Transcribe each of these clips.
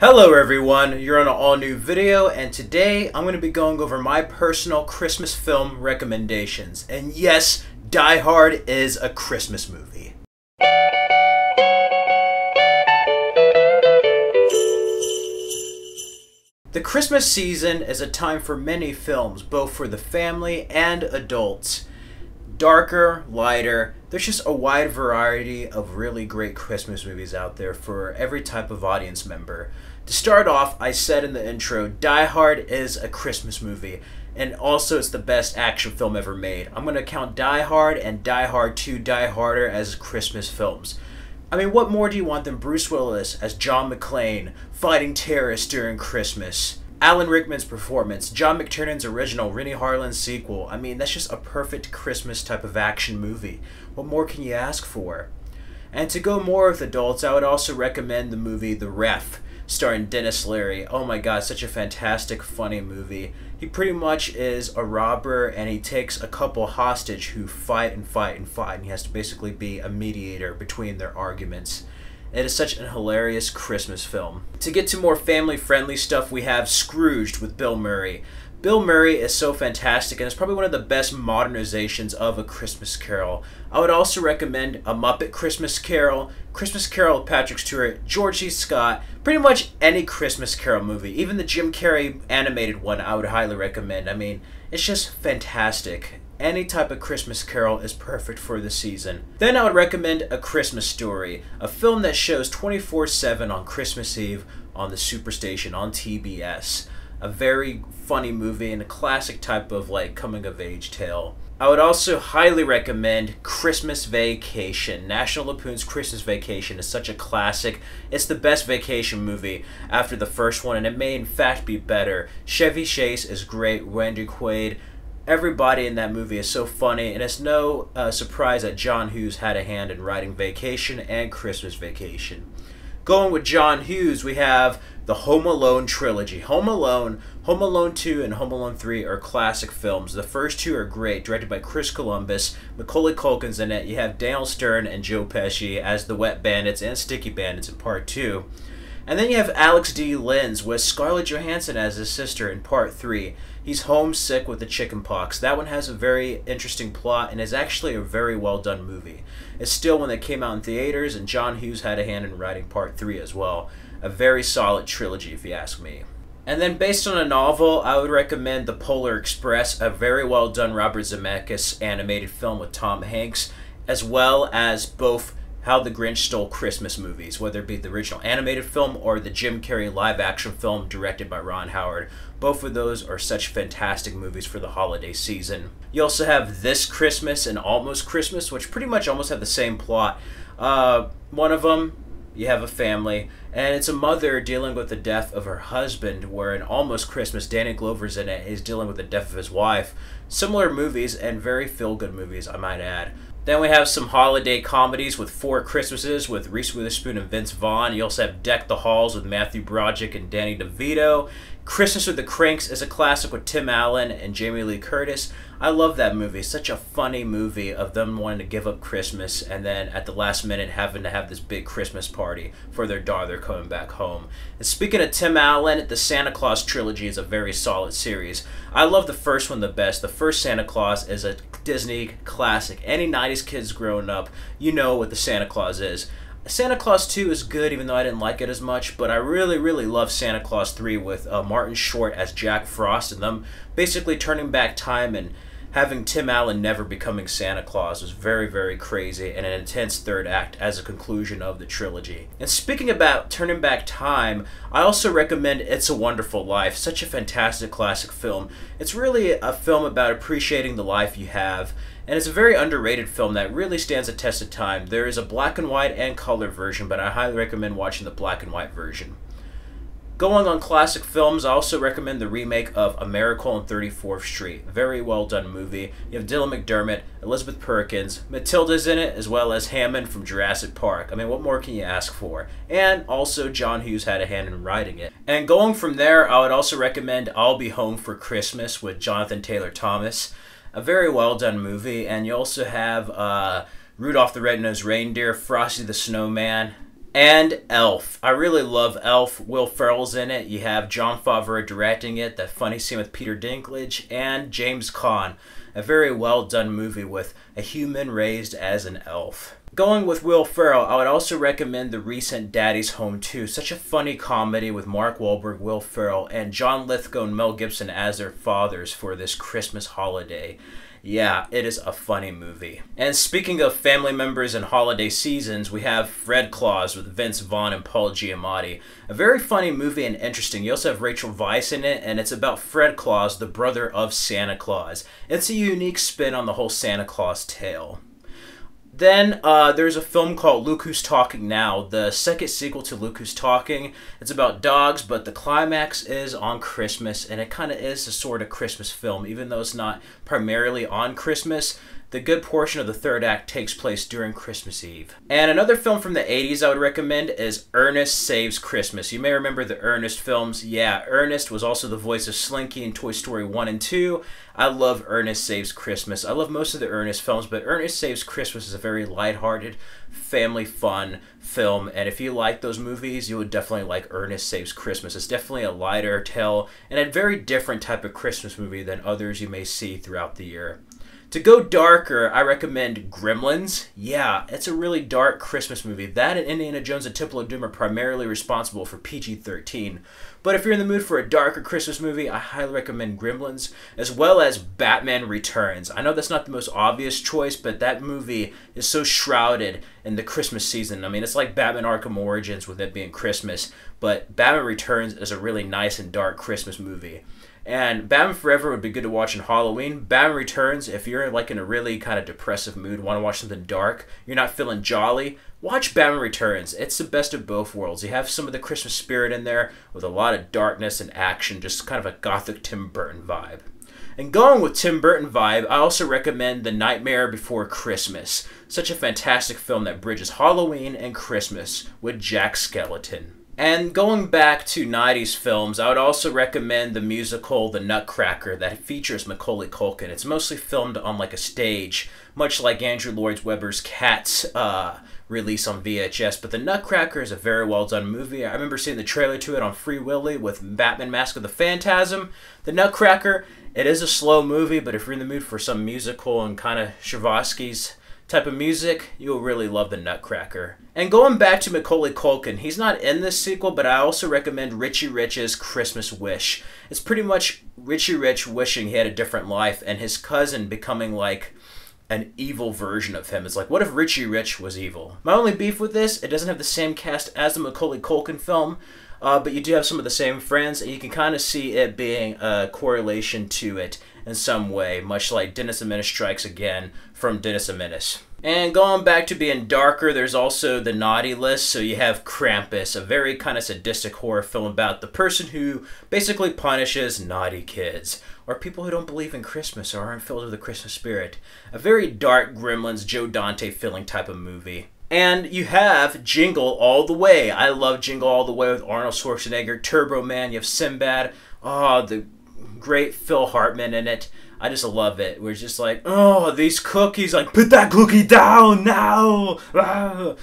Hello everyone, you're on an all-new video, and today I'm going to be going over my personal Christmas film recommendations. And yes, Die Hard is a Christmas movie. The Christmas season is a time for many films, both for the family and adults. Darker, lighter, there's just a wide variety of really great Christmas movies out there for every type of audience member. To start off, I said in the intro, Die Hard is a Christmas movie, and also it's the best action film ever made. I'm going to count Die Hard and Die Hard 2, Die Harder as Christmas films. I mean, what more do you want than Bruce Willis as John McClane fighting terrorists during Christmas? Alan Rickman's performance, John McTiernan's original, Rennie Harlin's sequel. I mean, that's just a perfect Christmas type of action movie. What more can you ask for? And to go more with adults, I would also recommend the movie The Ref, starring Dennis Leary. Oh my god, such a fantastic, funny movie. He pretty much is a robber, and he takes a couple hostage who fight and fight and fight, and he has to basically be a mediator between their arguments. It is such an hilarious Christmas film. To get to more family-friendly stuff, we have Scrooged with Bill Murray. Bill Murray is so fantastic, and it's probably one of the best modernizations of A Christmas Carol. I would also recommend A Muppet Christmas Carol with Patrick Stewart, George C. Scott, pretty much any Christmas Carol movie. Even the Jim Carrey animated one I would highly recommend. I mean, it's just fantastic. Any type of Christmas Carol is perfect for the season. Then I would recommend A Christmas Story, a film that shows 24/7 on Christmas Eve on the Superstation on TBS. A very funny movie and a classic type of coming-of-age tale. I would also highly recommend Christmas Vacation. National Lampoon's Christmas Vacation is such a classic. It's the best vacation movie after the first one, and it may in fact be better. Chevy Chase is great, Randy Quaid. Everybody in that movie is so funny, and it's no surprise that John Hughes had a hand in writing Vacation and Christmas Vacation. Going with John Hughes, we have the Home Alone trilogy. Home Alone 2, and Home Alone 3 are classic films. The first two are great, directed by Chris Columbus. Macaulay Culkin's in it. You have Daniel Stern and Joe Pesci as the Wet Bandits and Sticky Bandits in Part 2. And then you have Alex D. Linz with Scarlett Johansson as his sister in Part 3. He's homesick with the chicken pox. That one has a very interesting plot and is actually a very well done movie. It's still one that came out in theaters, and John Hughes had a hand in writing Part 3 as well. A very solid trilogy if you ask me. And then based on a novel, I would recommend The Polar Express, a very well done Robert Zemeckis animated film with Tom Hanks, as well as both How the Grinch Stole Christmas movies, whether it be the original animated film or the Jim Carrey live-action film directed by Ron Howard. Both of those are such fantastic movies for the holiday season. You also have This Christmas and Almost Christmas, which pretty much almost have the same plot. One of them, you have a family, and it's a mother dealing with the death of her husband, where in Almost Christmas, Danny Glover's in it, he's dealing with the death of his wife. Similar movies, and very feel-good movies, I might add. Then we have some holiday comedies with Four Christmases with Reese Witherspoon and Vince Vaughn. You also have Deck the Halls with Matthew Broderick and Danny DeVito. Christmas with the Cranks is a classic with Tim Allen and Jamie Lee Curtis. I love that movie. Such a funny movie of them wanting to give up Christmas and then at the last minute having to have this big Christmas party for their daughter coming back home. And speaking of Tim Allen, the Santa Claus trilogy is a very solid series. I love the first one the best. The first Santa Claus is a Disney classic. Any 90s kids growing up, you know what the Santa Claus is. Santa Claus 2 is good, even though I didn't like it as much, but I really, really love Santa Claus 3 with Martin Short as Jack Frost, and them basically turning back time and having Tim Allen never becoming Santa Claus was very, very crazy, and an intense third act as a conclusion of the trilogy. And speaking about turning back time, I also recommend It's a Wonderful Life. Such a fantastic classic film. It's really a film about appreciating the life you have, and it's a very underrated film that really stands the test of time. There is a black and white and color version, but I highly recommend watching the black and white version. Going on classic films, I also recommend the remake of A Miracle on 34th Street. Very well done movie. You have Dylan McDermott, Elizabeth Perkins, Matilda's in it, as well as Hammond from Jurassic Park. I mean, what more can you ask for? And also, John Hughes had a hand in writing it. And going from there, I would also recommend I'll Be Home for Christmas with Jonathan Taylor Thomas. A very well done movie. And you also have Rudolph the Red-Nosed Reindeer, Frosty the Snowman. And Elf. I really love Elf. Will Ferrell's in it. You have Jon Favreau directing it, that funny scene with Peter Dinklage, and James Caan. A very well done movie with a human raised as an elf. Going with Will Ferrell, I would also recommend the recent Daddy's Home 2. Such a funny comedy with Mark Wahlberg, Will Ferrell, and John Lithgow and Mel Gibson as their fathers for this Christmas holiday. Yeah, it is a funny movie. And speaking of family members and holiday seasons, we have Fred Claus with Vince Vaughn and Paul Giamatti. A very funny movie and interesting. You also have Rachel Weisz in it, and it's about Fred Claus, the brother of Santa Claus. It's a unique spin on the whole Santa Claus tale. Then there's a film called Look Who's Talking Now, the second sequel to Look Who's Talking. It's about dogs, but the climax is on Christmas, and it kind of is a sort of Christmas film, even though it's not primarily on Christmas. The good portion of the third act takes place during Christmas Eve. And another film from the 80s I would recommend is Ernest Saves Christmas. You may remember the Ernest films. Yeah, Ernest was also the voice of Slinky in Toy Story 1 and 2. I love Ernest Saves Christmas. I love most of the Ernest films, but Ernest Saves Christmas is a very lighthearted, family fun film. And if you like those movies, you would definitely like Ernest Saves Christmas. It's definitely a lighter tale and a very different type of Christmas movie than others you may see throughout the year. To go darker, I recommend Gremlins. Yeah, it's a really dark Christmas movie. That and Indiana Jones and Temple of Doom are primarily responsible for PG-13. But if you're in the mood for a darker Christmas movie, I highly recommend Gremlins, as well as Batman Returns. I know that's not the most obvious choice, but that movie is so shrouded in the Christmas season. I mean, it's like Batman Arkham Origins with it being Christmas, but Batman Returns is a really nice and dark Christmas movie. And Batman Forever would be good to watch in Halloween. Batman Returns, if you're like in a really kind of depressive mood, want to watch something dark, you're not feeling jolly, watch Batman Returns. It's the best of both worlds. You have some of the Christmas spirit in there with a lot of darkness and action, just kind of a gothic Tim Burton vibe. And going with Tim Burton vibe, I also recommend The Nightmare Before Christmas. Such a fantastic film that bridges Halloween and Christmas with Jack Skellington. And going back to 90s films, I would also recommend the musical The Nutcracker that features Macaulay Culkin. It's mostly filmed on like a stage, much like Andrew Lloyd Webber's Cats release on VHS. But The Nutcracker is a very well done movie. I remember seeing the trailer to it on Free Willy with Batman Mask of the Phantasm. The Nutcracker, it is a slow movie, but if you're in the mood for some musical and kind of Chavarsky's type of music, you'll really love The Nutcracker. And going back to Macaulay Culkin, he's not in this sequel, but I also recommend Richie Rich's Christmas Wish. It's pretty much Richie Rich wishing he had a different life and his cousin becoming like an evil version of him. It's like, what if Richie Rich was evil? My only beef with this, it doesn't have the same cast as the Macaulay Culkin film, but you do have some of the same friends, and you can kind of see it being a correlation to it in some way, much like Dennis the Menace Strikes Again from Dennis the Menace. And going back to being darker, there's also the naughty list. So you have Krampus, a very kind of sadistic horror film about the person who basically punishes naughty kids, or people who don't believe in Christmas or aren't filled with the Christmas spirit. A very dark Gremlins, Joe Dante feeling type of movie. And you have Jingle All the Way. I love Jingle All the Way with Arnold Schwarzenegger, Turbo Man, you have Sinbad. Oh, the great Phil Hartman in it. I just love it. We're just like, oh, these cookies, like, put that cookie down now. Ah.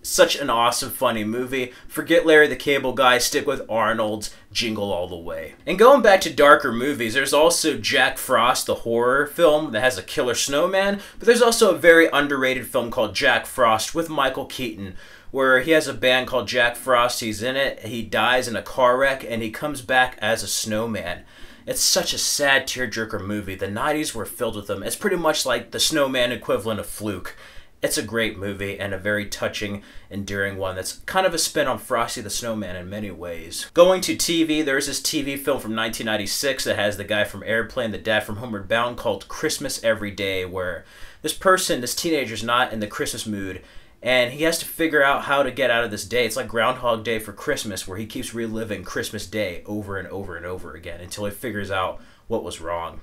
Such an awesome, funny movie. Forget Larry the Cable Guy, stick with Arnold's Jingle All the Way. And going back to darker movies, there's also Jack Frost, the horror film that has a killer snowman, but there's also a very underrated film called Jack Frost with Michael Keaton, where he has a band called Jack Frost. He's in it, he dies in a car wreck, and he comes back as a snowman. It's such a sad tearjerker movie. The 90s were filled with them. It's pretty much like the snowman equivalent of Fluke. It's a great movie and a very touching, endearing one that's kind of a spin on Frosty the Snowman in many ways. Going to TV, there's this TV film from 1996 that has the guy from Airplane, the dad from Homeward Bound, called Christmas Every Day, where this teenager's not in the Christmas mood, and he has to figure out how to get out of this day. It's like Groundhog Day for Christmas, where he keeps reliving Christmas Day over and over and over again until he figures out what was wrong.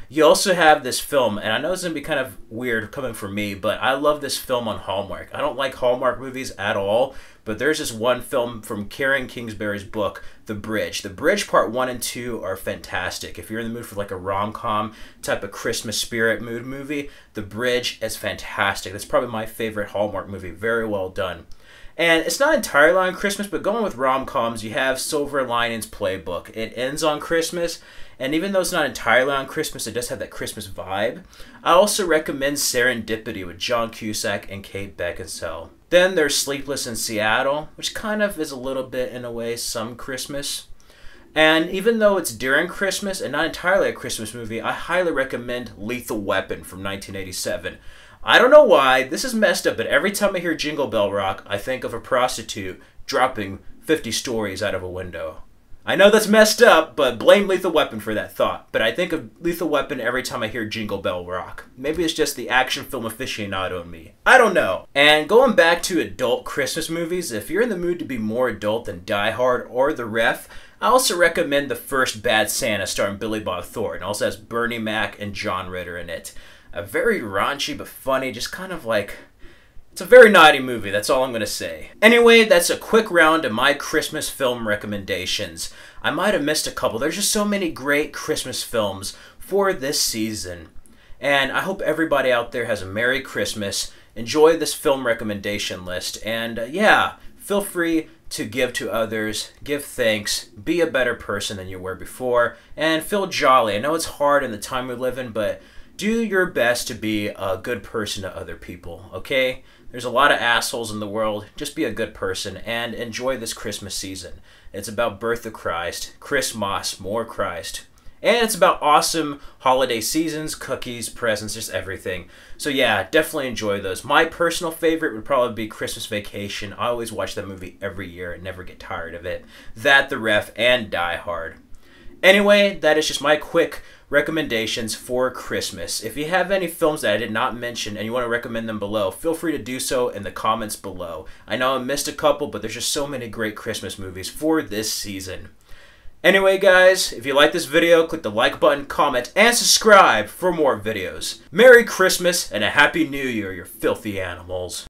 You also have this film, and I know it's going to be kind of weird coming from me, but I love this film on Hallmark. I don't like Hallmark movies at all, but there's this one film from Karen Kingsbury's book, The Bridge. The Bridge Part 1 and 2 are fantastic. If you're in the mood for like a rom-com type of Christmas spirit mood movie, The Bridge is fantastic. That's probably my favorite Hallmark movie. Very well done. And it's not entirely on Christmas, but going with rom-coms, you have Silver Linings Playbook. It ends on Christmas, and even though it's not entirely on Christmas, it does have that Christmas vibe. I also recommend Serendipity with John Cusack and Kate Beckinsale. Then there's Sleepless in Seattle, which kind of is a little bit, in a way, some Christmas. And even though it's during Christmas and not entirely a Christmas movie, I highly recommend Lethal Weapon from 1987. I don't know why, this is messed up, but every time I hear Jingle Bell Rock, I think of a prostitute dropping 50 stories out of a window. I know that's messed up, but blame Lethal Weapon for that thought. But I think of Lethal Weapon every time I hear Jingle Bell Rock. Maybe it's just the action film aficionado in me. I don't know. And going back to adult Christmas movies, if you're in the mood to be more adult than Die Hard or The Ref, I also recommend The First Bad Santa starring Billy Bob Thornton. It also has Bernie Mac and John Ritter in it. A very raunchy but funny, just kind of like... It's a very naughty movie, that's all I'm going to say. Anyway, that's a quick round of my Christmas film recommendations. I might have missed a couple. There's just so many great Christmas films for this season. And I hope everybody out there has a Merry Christmas. Enjoy this film recommendation list. And yeah, feel free to give to others, give thanks, be a better person than you were before, and feel jolly. I know it's hard in the time we live in, but do your best to be a good person to other people, okay? There's a lot of assholes in the world. Just be a good person and enjoy this Christmas season. It's about birth of Christ, Christmas, more Christ. And it's about awesome holiday seasons, cookies, presents, just everything. So yeah, definitely enjoy those. My personal favorite would probably be Christmas Vacation. I always watch that movie every year and never get tired of it. That, The Ref, and Die Hard. Anyway, that is just my quick recommendations for Christmas. If you have any films that I did not mention and you want to recommend them below, feel free to do so in the comments below. I know I missed a couple, but there's just so many great Christmas movies for this season. Anyway guys, if you like this video, click the like button, comment, and subscribe for more videos. Merry Christmas and a Happy New Year, you filthy animals.